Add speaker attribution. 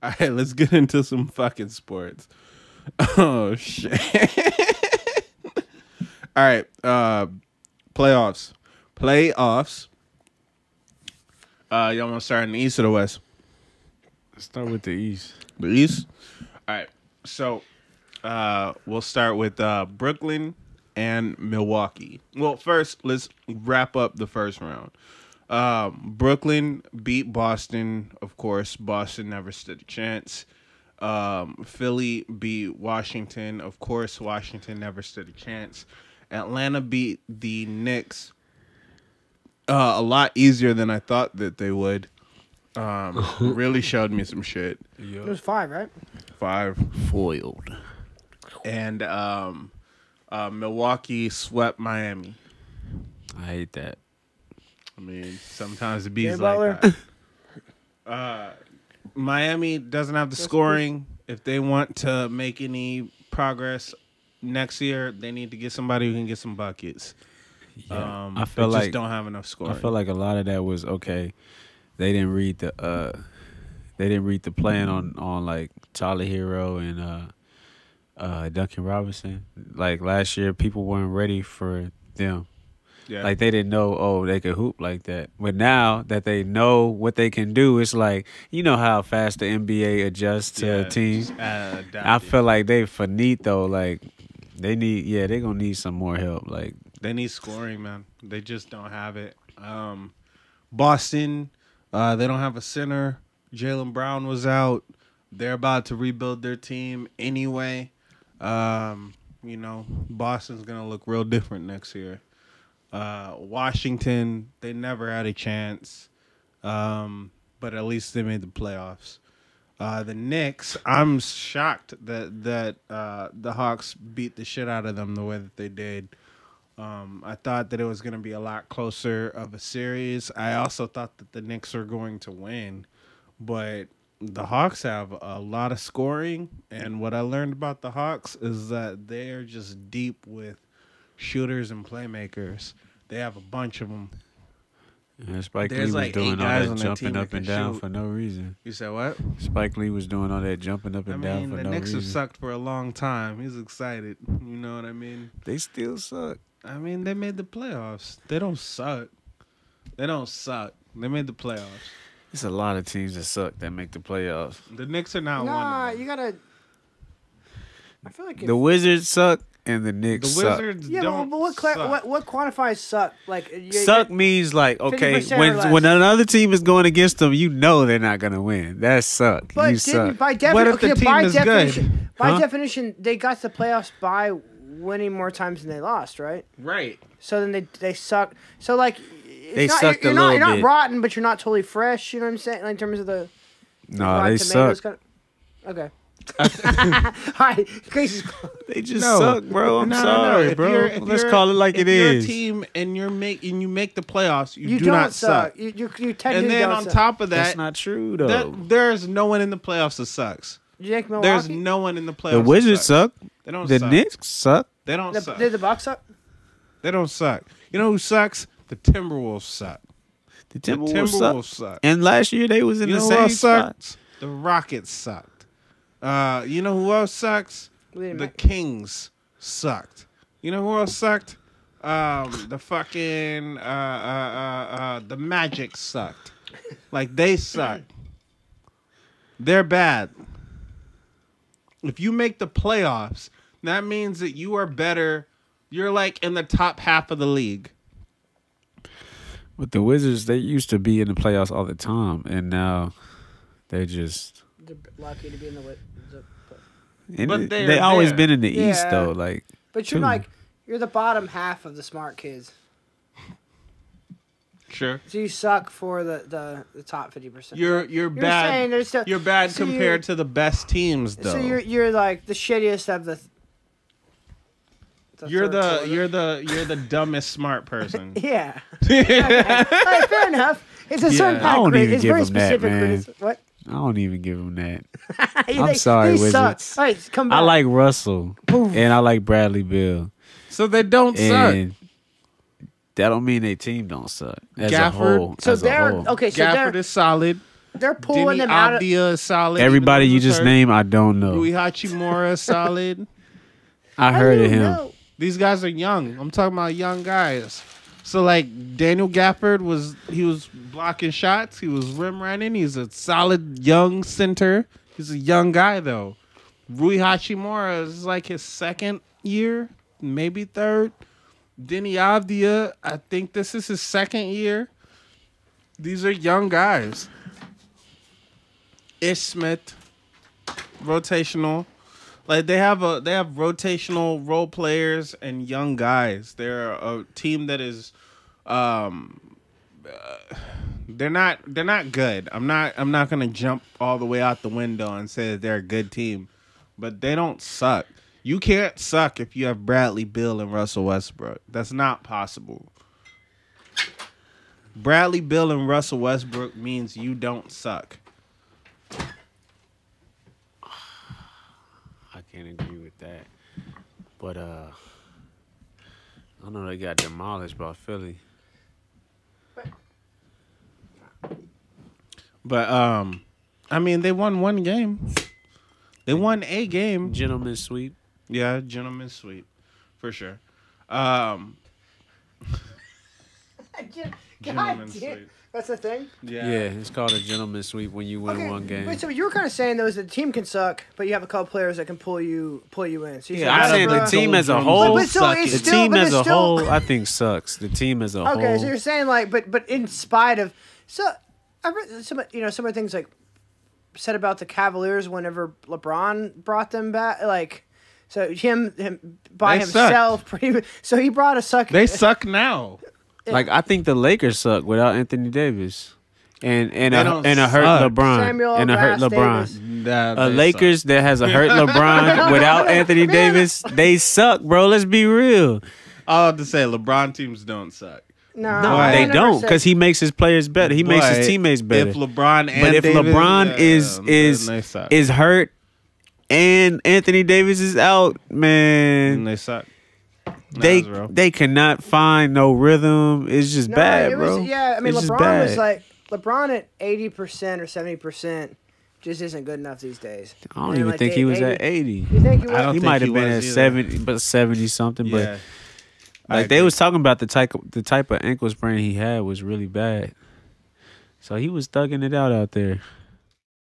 Speaker 1: All right, let's get into some fucking sports. Oh shit. All right, playoffs. Y'all want to start in the East or the West?
Speaker 2: Let's start with the East.
Speaker 1: The East. All right, so we'll start with Brooklyn and Milwaukee. Well, first let's wrap up the first round. Brooklyn beat Boston, of course. Boston never stood a chance. Philly beat Washington, of course. Washington never stood a chance. Atlanta beat the Knicks a lot easier than I thought that they would. Really showed me some shit.
Speaker 3: It was 5, right?
Speaker 1: 5.
Speaker 2: Foiled.
Speaker 1: And Milwaukee swept Miami.
Speaker 2: I hate that.
Speaker 1: I mean, sometimes it bees
Speaker 3: Jay
Speaker 1: like
Speaker 3: Butler.
Speaker 1: that. Miami doesn't have the scoring. If they want to make any progress next year, they need to get somebody who can get some buckets.
Speaker 2: Yeah.
Speaker 1: I feel like just don't have enough scoring.
Speaker 2: I feel like a lot of that was okay. They didn't read the plan on like Tyler Hero and Duncan Robinson. Like last year, people weren't ready for them.
Speaker 1: Yeah.
Speaker 2: Like they didn't know, oh, they could hoop like that. But now that they know what they can do, it's like, you know how fast the NBA adjusts to a team. I feel like they finito. Like they're gonna need some more help. Like
Speaker 1: they need scoring, man. They just don't have it. Boston, they don't have a center. Jaylen Brown was out. They're about to rebuild their team anyway. Boston's gonna look real different next year. Washington, they never had a chance, but at least they made the playoffs. The Knicks, I'm shocked that the Hawks beat the shit out of them the way that they did. I thought that it was going to be a lot closer of a series. I also thought that the Knicks were going to win, but the Hawks have a lot of scoring, and what I learned about the Hawks is that they're just deep with shooters and playmakers. They have a bunch of them.
Speaker 2: Yeah, Spike Lee
Speaker 1: There's
Speaker 2: was
Speaker 1: like
Speaker 2: doing
Speaker 1: 8
Speaker 2: all
Speaker 1: guys
Speaker 2: that
Speaker 1: on that
Speaker 2: jumping
Speaker 1: team
Speaker 2: up
Speaker 1: that
Speaker 2: and
Speaker 1: can
Speaker 2: down
Speaker 1: shoot.
Speaker 2: for no reason.
Speaker 1: You said what?
Speaker 2: Spike Lee was doing all that jumping up and down for
Speaker 1: the
Speaker 2: no
Speaker 1: Knicks
Speaker 2: reason.
Speaker 1: have sucked for a long time. He's excited. You know what I mean?
Speaker 2: They still suck.
Speaker 1: I mean, they made the playoffs. They don't suck. They made the playoffs.
Speaker 2: There's a lot of teams that suck that make the playoffs.
Speaker 1: The Knicks are not one
Speaker 3: Nah,
Speaker 1: of them.
Speaker 3: you gotta. I feel like
Speaker 2: The Wizards suck and the Knicks
Speaker 1: The
Speaker 2: suck.
Speaker 1: Wizards
Speaker 3: yeah,
Speaker 1: don't
Speaker 3: but what
Speaker 1: suck.
Speaker 3: what quantifies suck? Like
Speaker 2: Suck means like, okay,
Speaker 3: 50% or
Speaker 2: when
Speaker 3: less.
Speaker 2: when another team is going against them, you know they're not gonna win. That's suck.
Speaker 3: But
Speaker 2: You
Speaker 3: didn't,
Speaker 2: suck.
Speaker 3: by
Speaker 1: What if the
Speaker 3: definition,
Speaker 1: team
Speaker 3: by
Speaker 1: is good?
Speaker 3: definition, by
Speaker 2: Huh?
Speaker 3: definition, they got to the playoffs by winning more times than they lost, right?
Speaker 1: Right.
Speaker 3: So then they suck. So like, it's
Speaker 2: They
Speaker 3: not,
Speaker 2: sucked
Speaker 3: you're
Speaker 2: a
Speaker 3: not,
Speaker 2: little
Speaker 3: you're not
Speaker 2: bit.
Speaker 3: rotten, but you're not totally fresh. You know what I'm saying? Like, in terms of the
Speaker 2: No,
Speaker 3: Rotten
Speaker 2: they
Speaker 3: Tomatoes
Speaker 2: suck.
Speaker 3: kind of, okay. All right, Grace is
Speaker 2: They just
Speaker 1: No.
Speaker 2: suck, bro. I'm
Speaker 1: No,
Speaker 2: sorry,
Speaker 1: If
Speaker 2: bro.
Speaker 1: you're-
Speaker 2: Let's
Speaker 1: you're-
Speaker 2: call it like
Speaker 1: if
Speaker 2: it
Speaker 1: you're
Speaker 2: is.
Speaker 1: a team and you make the playoffs, you do
Speaker 3: don't
Speaker 1: not suck.
Speaker 3: You technically
Speaker 1: And then
Speaker 3: don't
Speaker 1: on
Speaker 3: suck.
Speaker 1: top of
Speaker 2: That's
Speaker 1: that,
Speaker 2: not true though.
Speaker 1: there's no one in the playoffs that sucks.
Speaker 3: You think Milwaukee?
Speaker 1: There's no one in the playoffs.
Speaker 2: The Wizards
Speaker 1: that
Speaker 2: suck.
Speaker 1: They don't
Speaker 2: The
Speaker 1: suck.
Speaker 2: Knicks suck.
Speaker 1: They don't suck.
Speaker 3: Did the Bucks suck?
Speaker 1: They don't suck. You know who sucks? The Timberwolves suck.
Speaker 2: The
Speaker 1: The
Speaker 2: Timberwolves
Speaker 1: Timberwolves
Speaker 2: suck.
Speaker 1: suck.
Speaker 2: And last year they was in
Speaker 1: You
Speaker 2: the
Speaker 1: know who
Speaker 2: same
Speaker 1: else
Speaker 2: spot.
Speaker 1: sucks? The Rockets sucked. You know who else sucks? The Kings sucked. You know who else sucked? The fucking the Magic sucked. Like they suck. They're bad. If you make the playoffs, that means that you are better. You're like in the top half of the league.
Speaker 2: But the Wizards, they used to be in the playoffs all the time, and now they just.
Speaker 3: They're lucky to be in the.
Speaker 2: And
Speaker 1: But they're
Speaker 2: they always
Speaker 1: there.
Speaker 2: been in the East
Speaker 3: Yeah.
Speaker 2: though. Like,
Speaker 3: But you're
Speaker 2: True.
Speaker 3: like you're the bottom half of the smart kids.
Speaker 1: Sure.
Speaker 3: So you suck for the top 50%.
Speaker 1: You're
Speaker 3: saying
Speaker 1: bad.
Speaker 3: there's still,
Speaker 1: You're bad
Speaker 3: so
Speaker 1: compared to the best teams, though.
Speaker 3: So you're like the shittiest of the.
Speaker 1: You're
Speaker 3: third
Speaker 1: the dumbest smart person.
Speaker 3: Yeah. Okay. All right, fair enough. It's a certain
Speaker 2: I
Speaker 3: kind
Speaker 2: don't
Speaker 3: of
Speaker 2: even
Speaker 3: It's
Speaker 2: give
Speaker 3: very
Speaker 2: him that,
Speaker 3: specific.
Speaker 2: man.
Speaker 3: What?
Speaker 2: I don't even give them that.
Speaker 3: I'm
Speaker 2: sorry,
Speaker 3: he
Speaker 2: Wizards.
Speaker 3: sucks. All right, come back.
Speaker 2: I like Russell and I like Bradley Beal,
Speaker 1: So they don't suck.
Speaker 2: and that don't mean their team don't suck as
Speaker 1: Gafford-
Speaker 2: a whole.
Speaker 3: So
Speaker 2: as a
Speaker 3: they're
Speaker 2: whole.
Speaker 3: okay. So
Speaker 1: Gafford
Speaker 3: they're
Speaker 1: is solid.
Speaker 3: They're pulling
Speaker 1: Denny
Speaker 3: them out of.
Speaker 1: Avdia is solid.
Speaker 2: Everybody
Speaker 1: even though
Speaker 2: you
Speaker 1: he was
Speaker 2: just
Speaker 1: hurt.
Speaker 2: named, I don't know.
Speaker 1: Rui Hachimura is solid.
Speaker 2: I heard of him.
Speaker 3: Know.
Speaker 1: These guys are young. I'm talking about young guys. So like Daniel Gafford was blocking shots. He was rim running. He's a solid young center. He's a young guy though. Rui Hachimura is like his second year, maybe third. Denny Avdia, I think this is his second year. These are young guys. Ish Smith, rotational. Like they have rotational role players and young guys. They're a team that is they're not good. I'm not gonna jump all the way out the window and say that they're a good team. But they don't suck. You can't suck if you have Bradley Beal and Russell Westbrook. That's not possible. Bradley Beal and Russell Westbrook means you don't suck.
Speaker 2: I can't agree with that. But I know they got demolished by Philly.
Speaker 1: But I mean they won one game. They won a game.
Speaker 2: Gentleman's sweep.
Speaker 1: Yeah, gentleman's sweep. For sure. Gentleman's sweep.
Speaker 3: That's the thing.
Speaker 2: Yeah, it's called a gentleman's sweep when you win one game.
Speaker 3: Wait, so you were kind of saying though is that the team can suck, but you have a couple players that can pull you in. So
Speaker 2: Yeah, I'm saying the team as a whole. The team as a whole, I think sucks. The team as a whole.
Speaker 3: Okay, so you're saying like, but in spite of, so I read some of the things like said about the Cavaliers whenever LeBron brought them back, like. So him by himself, so he brought a suck.
Speaker 1: They suck now.
Speaker 2: Like I think the Lakers suck without Anthony Davis, and a hurt LeBron,
Speaker 3: Samuel
Speaker 2: and a hurt
Speaker 3: Davis.
Speaker 2: LeBron. Lakers that has a hurt LeBron without Anthony Davis, they suck, bro. Let's be real.
Speaker 1: All I have to say, LeBron teams don't suck.
Speaker 3: No,
Speaker 2: they don't, because he makes his players better. He makes his teammates better.
Speaker 1: If LeBron
Speaker 2: is hurt. And Anthony Davis is out, man.
Speaker 1: And they suck.
Speaker 2: They cannot find no rhythm. It's just bad, bro.
Speaker 3: I mean, LeBron was like LeBron at 80% or 70% just isn't good enough these days.
Speaker 2: I don't even think he was at 80.
Speaker 3: You think he was?
Speaker 2: He might have been at 70, but 70 something.
Speaker 1: Yeah.
Speaker 2: But like they was talking about the type of ankle sprain he had was really bad. So he was thugging it out there.